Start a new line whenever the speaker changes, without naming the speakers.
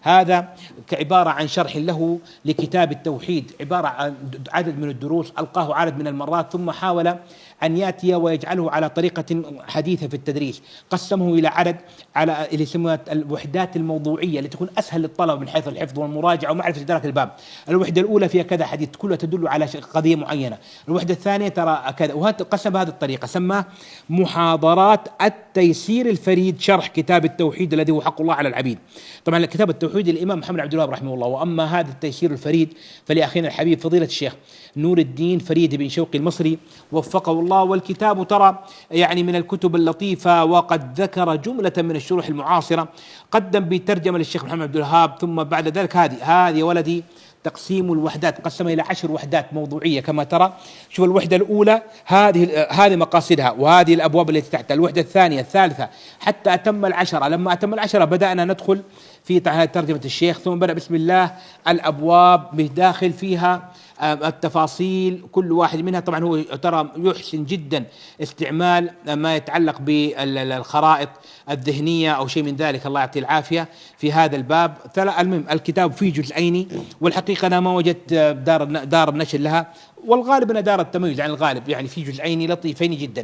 هذا كعبارة عن شرح له لكتاب التوحيد، عبارة عن عدد من الدروس ألقاه عدد من المرات، ثم حاول أن يأتي ويجعله على طريقة حديثة في التدريس. قسمه إلى عدد، على اللي يسمونها الوحدات الموضوعية اللي تكون أسهل للطلبة من حيث الحفظ والمراجعة ومعرفة إدراك الباب. الوحدة الأولى فيها كذا حديث كلها تدل على قضية معينة، الوحدة الثانية ترى كذا، وهذا قسم بهذه الطريقة، سماه محاضرات التيسير الفريد شرح كتاب التوحيد الذي هو حق الله على العبيد. طبعا كتاب التوحيد الإمام محمد عبد الوهاب رحمه الله، وأما هذا التيسير الفريد فلأخينا الحبيب فضيلة الشيخ نور الدين فريد بن شوقي المصري وفقه الله. والكتاب ترى يعني من الكتب اللطيفة، وقد ذكر جملة من الشروح المعاصرة، قدم بترجمة للشيخ محمد عبد الوهاب، ثم بعد ذلك هذه ولدي تقسيم الوحدات، قسمها إلى 10 وحدات موضوعية كما ترى. شوف الوحدة الأولى هذه مقاصدها، وهذه الأبواب التي تحتها، الوحدة الثانية الثالثة حتى أتم العشرة. لما أتم العشرة بدأنا ندخل في ترجمة الشيخ، ثم بدأ بسم الله الأبواب بداخل فيها التفاصيل كل واحد منها. طبعا هو ترى يحسن جدا استعمال ما يتعلق بالخرائط الذهنية أو شيء من ذلك، الله يعطيه العافية في هذا الباب. المهم الكتاب فيه جزئين، والحقيقة أنا ما وجدت دار النشر لها، والغالب أنها دار التميز عن الغالب، يعني في جزئين لطيفين جدا.